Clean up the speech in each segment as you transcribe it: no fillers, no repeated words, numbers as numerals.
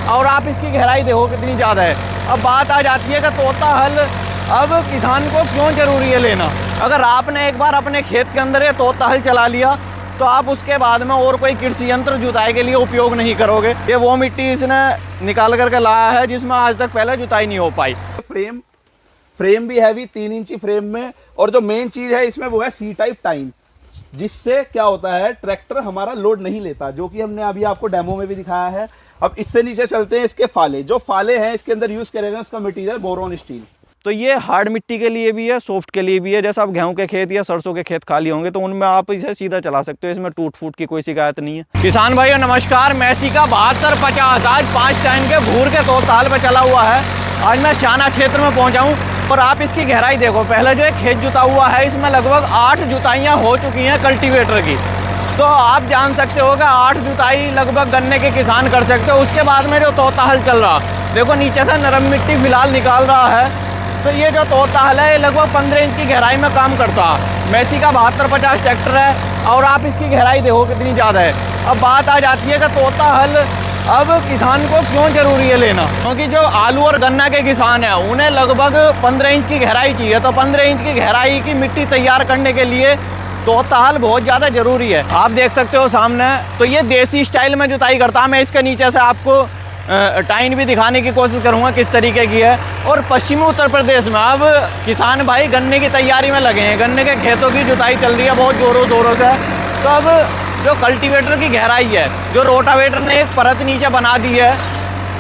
और आप इसकी गहराई देखो कितनी ज़्यादा है। अब बात आ जाती है कि तोता हल अब किसान को क्यों ज़रूरी है लेना। अगर आपने एक बार अपने खेत के अंदर ये तोता हल चला लिया तो आप उसके बाद में और कोई कृषि यंत्र जुताई के लिए उपयोग नहीं करोगे। ये वो मिट्टी इसने निकाल करके लाया है जिसमें आज तक पहले जुताई नहीं हो पाई। फ्रेम भी हैवी 3 इंची फ्रेम में, और जो मेन चीज़ है इसमें वो है सी टाइप टाइन, जिससे क्या होता है ट्रैक्टर हमारा लोड नहीं लेता, जो कि हमने अभी आपको डेमो में भी दिखाया है। अब इससे नीचे चलते हैं, इसके फाले, जो फाले हैं इसके अंदर यूज़ करेगा इसका मटेरियल बोरोन स्टील। तो ये हार्ड मिट्टी के लिए भी है, सॉफ्ट के लिए भी है। जैसे आप गेहूं के खेत या सरसों के खेत खाली होंगे तो उनमें आप इसे सीधा चला सकते हो, इसमें टूट फूट की कोई शिकायत नहीं है। किसान भाइयों नमस्कार, मैसी का 7250 आज 5 टाइम के भूर के तोता हल पे चला हुआ है। आज मैं सियाना क्षेत्र में पहुंचा हूं और आप इसकी गहराई देखो। पहले जो एक खेत जुता हुआ है इसमें लगभग 8 जुताइयाँ हो चुकी हैं कल्टीवेटर की। तो आप जान सकते हो कि 8 जुताई लगभग गन्ने के किसान कर सकते हो। उसके बाद में जो तोता हल चल रहा, देखो नीचे से नरम मिट्टी फिलहाल निकाल रहा है। तो ये जो तोता हल है ये लगभग 15 इंच की गहराई में काम करता है। मैसी का 7250 ट्रैक्टर है और आप इसकी गहराई देखो कितनी ज़्यादा है। अब बात आ जाती है कि तोता हल अब किसान को क्यों ज़रूरी है लेना, क्योंकि जो आलू और गन्ना के किसान हैं उन्हें लगभग 15 इंच की गहराई चाहिए। तो 15 इंच की गहराई की मिट्टी तैयार करने के लिए तोता हल बहुत ज़्यादा ज़रूरी है। आप देख सकते हो सामने, तो ये देसी स्टाइल में जुताई करता है। मैं इसके नीचे से आपको टाइन भी दिखाने की कोशिश करूँगा किस तरीके की है। और पश्चिमी उत्तर प्रदेश में अब किसान भाई गन्ने की तैयारी में लगे हैं, गन्ने के खेतों की जुताई चल रही है बहुत ज़ोरों से। तो अब जो कल्टीवेटर की गहराई है, जो रोटावेटर ने एक परत नीचे बना दी है,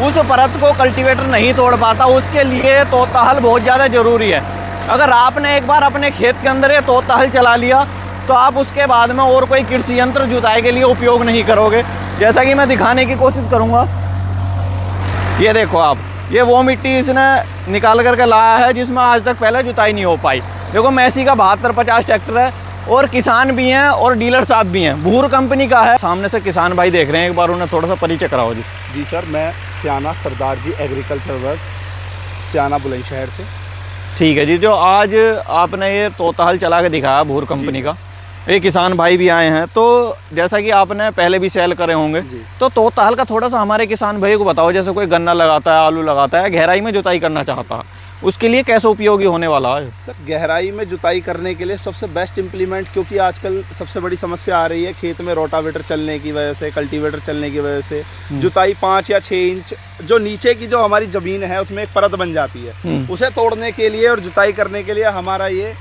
उस परत को कल्टीवेटर नहीं तोड़ पाता, उसके लिए तोता हल बहुत ज़्यादा ज़रूरी है। अगर आपने एक बार अपने खेत के अंदर ये तोता हल चला लिया तो आप उसके बाद में और कोई कृषि यंत्र जुताई के लिए उपयोग नहीं करोगे। जैसा कि मैं दिखाने की कोशिश करूँगा, ये देखो आप, ये वो मिट्टी इसने निकाल करके लाया है जिसमें आज तक पहले जुताई नहीं हो पाई। देखो मैसी का 7250 ट्रैक्टर है और किसान भी हैं और डीलर साहब भी हैं, भूर कंपनी का है। सामने से किसान भाई देख रहे हैं, एक बार उन्हें थोड़ा सा परिचय कराओ जी। जी सर, मैं सियाना सरदार जी एग्रीकल्चर वर्क्स सियाना बुलंदशहर से। ठीक है जी, जो आज आपने ये तोता हल चला के दिखाया भूर कंपनी का, ये किसान भाई भी आए हैं। तो जैसा कि आपने पहले भी सेल करे होंगे, तो तोता हल का थोड़ा सा हमारे किसान भाई को बताओ। जैसे कोई गन्ना लगाता है, आलू लगाता है, गहराई में जुताई करना चाहता है, उसके लिए कैसे उपयोगी होने वाला है? सर गहराई में जुताई करने के लिए सबसे बेस्ट इम्प्लीमेंट, क्योंकि आजकल सबसे बड़ी समस्या आ रही है खेत में रोटावेटर चलने की वजह से, कल्टीवेटर चलने की वजह से जुताई 5 या 6 इंच जो नीचे की जो हमारी ज़मीन है उसमें एक परत बन जाती है। उसे तोड़ने के लिए और जुताई करने के लिए हमारा ये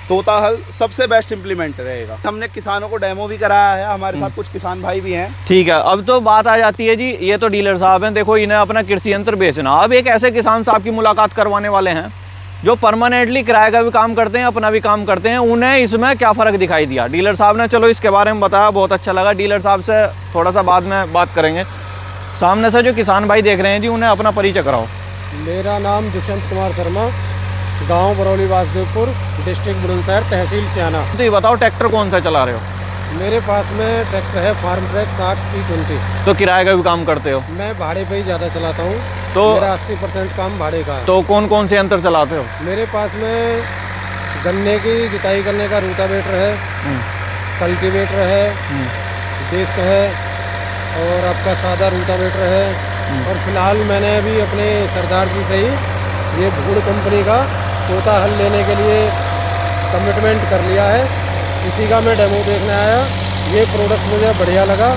तोता हल सबसे बेस्ट इम्प्लीमेंट रहेगा। हमने किसानों को डेमो भी कराया है, हमारे साथ कुछ किसान भाई भी हैं। ठीक है, अब तो बात आ जाती है जी, ये तो डीलर साहब हैं, देखो इन्हें अपना कृषि यंत्र बेचना। अब एक ऐसे किसान साहब की मुलाकात करवाने वाले हैं जो परमानेंटली किराए का भी काम करते हैं, अपना भी काम करते हैं। उन्हें इसमें क्या फ़र्क दिखाई दिया डीलर साहब ने, चलो इसके बारे में बताया, बहुत अच्छा लगा। डीलर साहब से थोड़ा सा बाद में बात करेंगे। सामने से जो किसान भाई देख रहे हैं जी, उन्हें अपना परिचय कराओ। मेरा नाम दुष्यंत कुमार शर्मा, गांव बरौली वासदेवपुर, डिस्ट्रिक्ट बुलंदशहर, तहसील सियाना। तो ये बताओ ट्रैक्टर कौन सा चला रहे हो? मेरे पास में ट्रैक्टर है फार्म ट्रैक 60 T20। तो किराए का भी काम करते हो? मैं भाड़े पे ही ज़्यादा चलाता हूँ, तो मेरा 80% काम भाड़े का है। तो कौन कौन से यंत्र चलाते हो? मेरे पास में गन्ने की जुताई करने का रोटावेटर है, कल्टीवेटर है, डिस्क है और आपका सादा रोटावेटर है। और फिलहाल मैंने अभी अपने सरदार जी से ही ये भूर कंपनी का तोता हल लेने के लिए कमिटमेंट कर लिया है। इसी का मैं डेमो देखने आया। ये प्रोडक्ट मुझे बढ़िया लगा,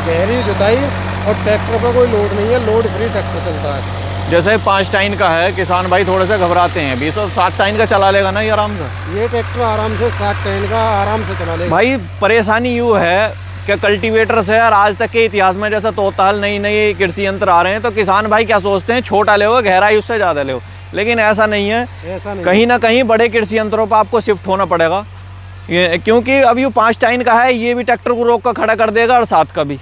गहरी जुताई और ट्रैक्टर पर कोई लोड नहीं है, लोड फ्री ट्रैक्टर चलता है। जैसे 5 टाइन का है, किसान भाई थोड़े से घबराते हैं, 20-7 टाइन का चला लेगा ना ये आराम से? ये ट्रैक्टर आराम से 7 टाइन का आराम से चला लेगा। भाई परेशानी यूँ है कि कल्टीवेटर से और आज तक के इतिहास में जैसा तोता हल नई कृषि यंत्र आ रहे हैं, तो किसान भाई क्या सोचते हैं, छोटा ले, गहराई उससे ज़्यादा ले। लेकिन ऐसा नहीं है, कहीं ना कहीं बड़े कृषि यंत्रों पर आपको शिफ्ट होना पड़ेगा। ये क्योंकि अब ये 5 टाइन का है, ये भी ट्रैक्टर को रोक कर खड़ा कर देगा और 7 का भी।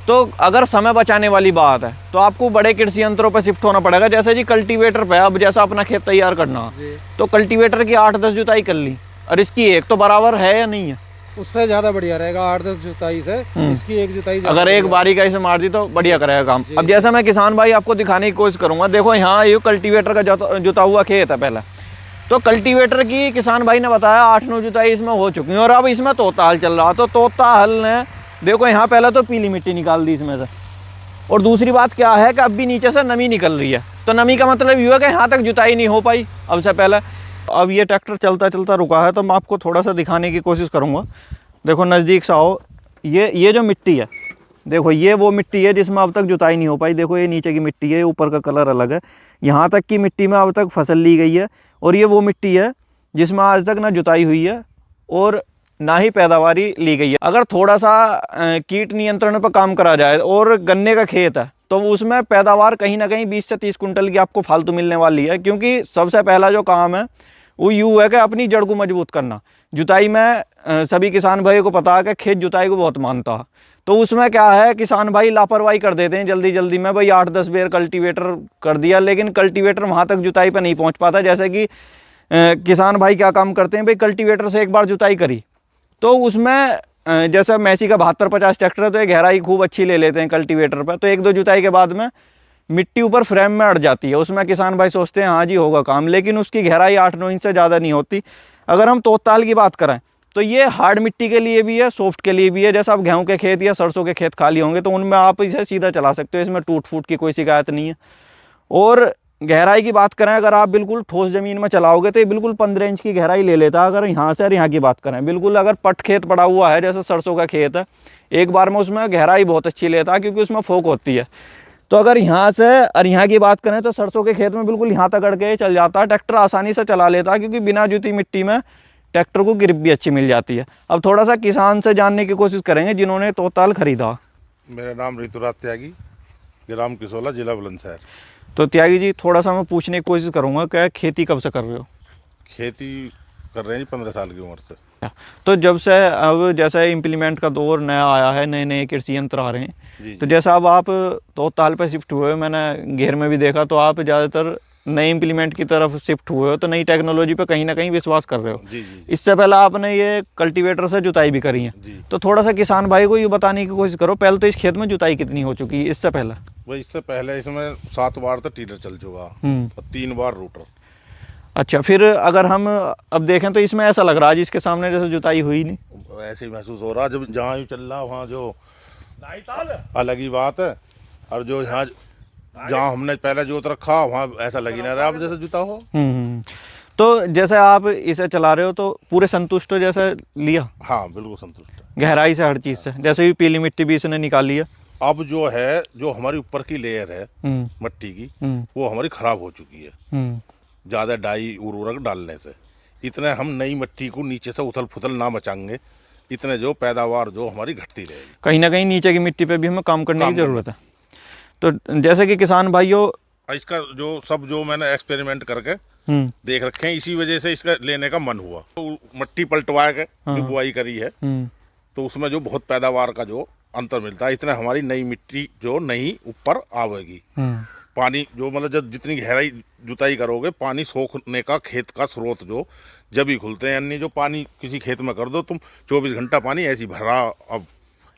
तो अगर समय बचाने वाली बात है तो आपको बड़े कृषि यंत्रों पर शिफ्ट होना पड़ेगा। जैसे जी कल्टीवेटर पे, अब जैसा अपना खेत तैयार करना, तो कल्टीवेटर की 8-10 जुताई कर ली और इसकी एक, तो बराबर है या नहीं है? उससे ज़्यादा बढ़िया रहेगा 8-10 जुताई से, इसकी एक जुताई अगर एक बारी का इसे मार दी तो बढ़िया करेगा काम। अब जैसा मैं किसान भाई आपको दिखाने की कोशिश करूंगा, देखो यहाँ ये कल्टीवेटर का जुता हुआ खेत है पहले। तो कल्टीवेटर की किसान भाई ने बताया 8-9 जुताई इसमें हो चुकी है और अब इसमें तोता हल चल रहा। तो तोता हल ने देखो यहाँ पहले तो पीली मिट्टी निकाल दी इसमें से, और दूसरी बात क्या है कि अब भी नीचे से नमी निकल रही है, तो नमी का मतलब ये है कि यहाँ तक जुताई नहीं हो पाई अब से पहले। अब ये ट्रैक्टर चलता चलता रुका है, तो मैं आपको थोड़ा सा दिखाने की कोशिश करूँगा। देखो नज़दीक से आओ, ये जो मिट्टी है, देखो ये वो मिट्टी है जिसमें अब तक जुताई नहीं हो पाई। देखो ये नीचे की मिट्टी है, ऊपर का कलर अलग है। यहाँ तक की मिट्टी में अब तक फसल ली गई है, और ये वो मिट्टी है जिसमें आज तक ना जुताई हुई है और ना ही पैदावारी ली गई है। अगर थोड़ा सा कीट नियंत्रण पर काम करा जाए, और गन्ने का खेत है, तो उसमें पैदावार कहीं ना कहीं 20 से 30 कुंटल की आपको फालतू मिलने वाली है। क्योंकि सबसे पहला जो काम है वो यूँ है कि अपनी जड़ को मजबूत करना। जुताई में सभी किसान भाइयों को पता है कि खेत जुताई को बहुत मानता है, तो उसमें क्या है, किसान भाई लापरवाही कर देते हैं जल्दी जल्दी में। भाई 8-10 बेर कल्टीवेटर कर दिया, लेकिन कल्टीवेटर वहाँ तक जुताई पर नहीं पहुँच पाता। जैसे कि किसान भाई क्या काम करते हैं, भाई कल्टीवेटर से एक बार जुताई करी, तो उसमें जैसे मैसी का 72-50 ट्रैक्टर है, तो ये गहराई खूब अच्छी ले लेते हैं कल्टीवेटर पर, तो 1-2 जुताई के बाद में मिट्टी ऊपर फ्रेम में अड़ जाती है। उसमें किसान भाई सोचते हैं हाँ जी होगा काम, लेकिन उसकी गहराई 8-9 इंच से ज़्यादा नहीं होती। अगर हम तोताल की बात करें तो ये हार्ड मिट्टी के लिए भी है, सॉफ्ट के लिए भी है। जैसे आप गेहूं के खेत या सरसों के खेत खाली होंगे तो उनमें आप इसे सीधा चला सकते हो, इसमें टूट फूट की कोई शिकायत नहीं है। और गहराई की बात करें, अगर आप बिल्कुल ठोस ज़मीन में चलाओगे तो ये बिल्कुल 15 इंच की गहराई ले लेता है। अगर यहाँ से और यहाँ की बात करें, बिल्कुल अगर पट खेत पड़ा हुआ है जैसे सरसों का खेत है, एक बार में उसमें गहराई बहुत अच्छी लेता है, क्योंकि उसमें फोक होती है। तो अगर यहाँ से और यहाँ की बात करें तो सरसों के खेत में बिल्कुल यहाँ तक अड़ के चल जाता है, ट्रैक्टर आसानी से चला लेता है, क्योंकि बिना जुती मिट्टी में ट्रैक्टर को ग्रिप भी अच्छी मिल जाती है। अब थोड़ा सा किसान से जानने की कोशिश करेंगे जिन्होंने तोताल खरीदा। मेरा नाम ऋतुराज त्यागी, ग्राम किसोला, जिला बुलंदशहर। तो त्यागी जी, थोड़ा सा मैं पूछने की कोशिश करूँगा कि खेती कब से कर रहे हो? खेती कर रहे हैं जी 15 साल की उम्र से। तो जब से अब जैसे इम्प्लीमेंट का दौर नया आया है, नए नए कृषि यंत्र आ रहे हैं, जी, तो जैसा अब आप तोताल पे शिफ्ट हुए हो, मैंने घेर में भी देखा, तो आप ज़्यादातर नए इम्प्लीमेंट की तरफ शिफ्ट हुए हो, तो नई टेक्नोलॉजी पे कहीं ना कहीं विश्वास कर रहे हो। जी जी इससे पहले आपने ये कल्टीवेटर से जुताई भी करी है, जी। तो थोड़ा सा किसान भाई को ये बताने की कोशिश करो, पहले तो इस खेत में जुताई कितनी हो चुकी है इससे पहले? भाई इससे पहले इसमें 7 बार तो टीलर चल चुका और 3 बार रूटर। अच्छा, फिर अगर हम अब देखें तो इसमें ऐसा लग रहा है जिसके सामने जैसे जुताई हुई नहीं। ऐसे ही महसूस हो रहा, जब जहाँ यूँ चल रहा वहाँ जो अलग ही बात है, और जो यहाँ जहाँ हमने पहले जोत रखा वहाँ ऐसा लग ही नहीं रहा अब जैसे जुता हो। तो जैसे आप इसे चला रहे हो तो पूरे संतुष्ट हो जैसे लिया? हाँ बिल्कुल संतुष्ट है, गहराई से हर चीज़ से। जैसे भी पीली मिट्टी भी इसने निकाली है। अब जो है, जो हमारी ऊपर की लेयर है मिट्टी की, वो हमारी खराब हो चुकी है ज़्यादा डाई उर्वरक डालने से। इतने हम नई मिट्टी को नीचे से उथल फुथल ना मचाएंगे, इतने जो पैदावार जो हमारी घटती रहेगी। कहीं ना कहीं नीचे की मिट्टी पे भी हमें काम करने की ज़रूरत है। तो जैसे कि किसान भाइयों, इसका जो सब जो मैंने एक्सपेरिमेंट करके देख रखे हैं, इसी वजह से इसका लेने का मन हुआ। तो मिट्टी पलटवा के जो बुआई करी है, तो उसमें जो बहुत पैदावार का जो अंतर मिलता है, इतना हमारी नई मिट्टी जो नई ऊपर आवेगी। पानी जो मतलब जब जितनी गहराई जुताई करोगे, पानी सोखने का खेत का स्रोत जो जब ही खुलते हैं, यानी जो पानी किसी खेत में कर दो तुम 24 घंटा पानी ऐसी भरा, अब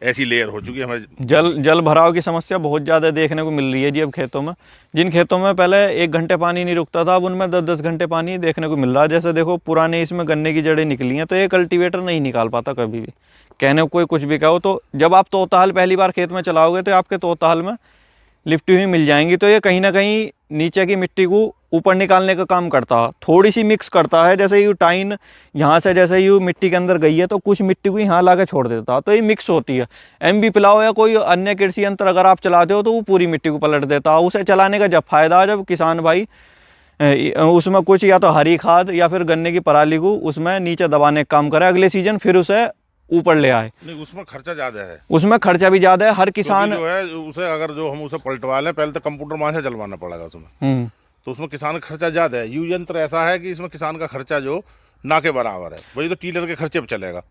ऐसी लेयर हो चुकी है हमारे। जल भराव की समस्या बहुत ज़्यादा देखने को मिल रही है जी अब खेतों में। जिन खेतों में पहले 1 घंटे पानी नहीं रुकता था, अब उनमें 10-10 घंटे पानी देखने को मिल रहा है। जैसे देखो पुराने इसमें गन्ने की जड़ें निकली हैं, तो ये कल्टीवेटर नहीं निकाल पाता कभी भी, कहने को कोई कुछ भी कहो। तो जब आप तोताल पहली बार खेत में चलाओगे तो आपके तोताल में लिपटी हुई मिल जाएंगी, तो ये कहीं ना कहीं नीचे की मिट्टी को ऊपर निकालने का काम करता है, थोड़ी सी मिक्स करता है। जैसे यू टाइन यहाँ से जैसे यू मिट्टी के अंदर गई है, तो कुछ मिट्टी को यहाँ ला के छोड़ देता है, तो ये मिक्स होती है। MB प्लाव या कोई अन्य कृषि यंत्र अगर आप चलाते हो तो वो पूरी मिट्टी को पलट देता है। उसे चलाने का जब फायदा है, जब किसान भाई उसमें कुछ या तो हरी खाद या फिर गन्ने की पराली को उसमें नीचे दबाने का काम करे, अगले सीजन फिर उसे ऊपर ले आए। नहीं, उसमें खर्चा ज्यादा है, उसमें खर्चा भी ज्यादा है। हर किसान जो है उसे अगर जो हम उसे पलटवा लें, पहले तो कंप्यूटर वहां से चलवाना पड़ेगा उसमें, तो उसमें किसान का खर्चा ज्यादा है। यू यंत्र ऐसा है कि इसमें किसान का खर्चा जो ना के बराबर है, वही तो टीलर के खर्चे पे चलेगा।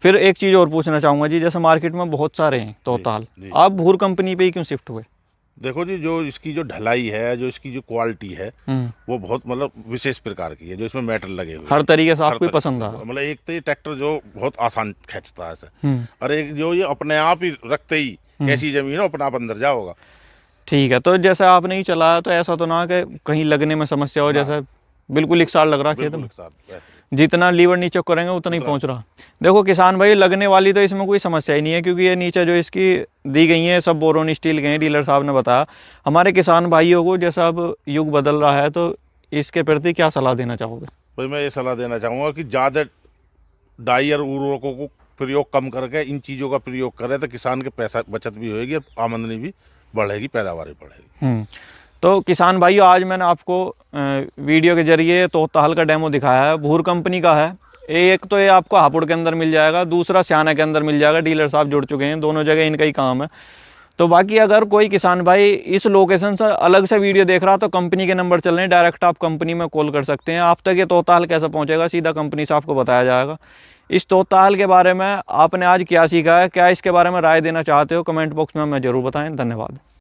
फिर एक चीज और पूछना चाहूंगा जी, जैसे मार्केट में बहुत सारे हैं तोताल, आप भूर कंपनी पे ही क्यों शिफ्ट हुए? देखो जी, जो इसकी जो ढलाई है, जो इसकी जो क्वालिटी है, वो बहुत मतलब विशेष प्रकार की है। जो इसमें मेटल लगे हुए हर तरीके से आपको पसंद है। मतलब एक तो ये ट्रैक्टर जो बहुत आसान खींचता है ऐसे, और एक जो ये अपने आप ही रखते ही कैसी जमीन हो अपना आप अंदर जाओगा। ठीक है, तो जैसे आपने ही चलाया तो ऐसा तो ना कि कहीं लगने में समस्या हो? जैसे बिल्कुल एक साल लग रहा खेत में। जितना लीवर नीचे करेंगे उतना ही पहुंच रहा। देखो किसान भाई, लगने वाली तो इसमें कोई समस्या ही नहीं है, क्योंकि ये नीचे जो इसकी दी गई है सब बोरोन स्टील के हैं, डीलर साहब ने बताया। हमारे किसान भाइयों को जैसा अब युग बदल रहा है, तो इसके प्रति क्या सलाह देना चाहोगे? भाई मैं ये सलाह देना चाहूँगा कि ज़्यादा डाई और उर्वरकों को प्रयोग कम करके इन चीज़ों का प्रयोग करें, तो किसान के पैसा बचत भी होगी और आमदनी भी बढ़ेगी, पैदावार भी बढ़ेगी। तो किसान भाइयों, आज मैंने आपको वीडियो के जरिए तोता हल का डेमो दिखाया है। भूर कंपनी का है। एक तो ये आपको हापुड़ के अंदर मिल जाएगा, दूसरा स्याना के अंदर मिल जाएगा। डीलर साहब जुड़ चुके हैं, दोनों जगह इनका ही काम है। तो बाकी अगर कोई किसान भाई इस लोकेशन से अलग से वीडियो देख रहा, तो कंपनी के नंबर चल रहे हैं, डायरेक्ट आप कंपनी में कॉल कर सकते हैं। आप तक ये तोता हल कैसे पहुंचेगा, सीधा कंपनी से आपको बताया जाएगा। इस तोता हल के बारे में आपने आज क्या सीखा है, क्या इसके बारे में राय देना चाहते हो, कमेंट बॉक्स में हमें जरूर बताएं। धन्यवाद।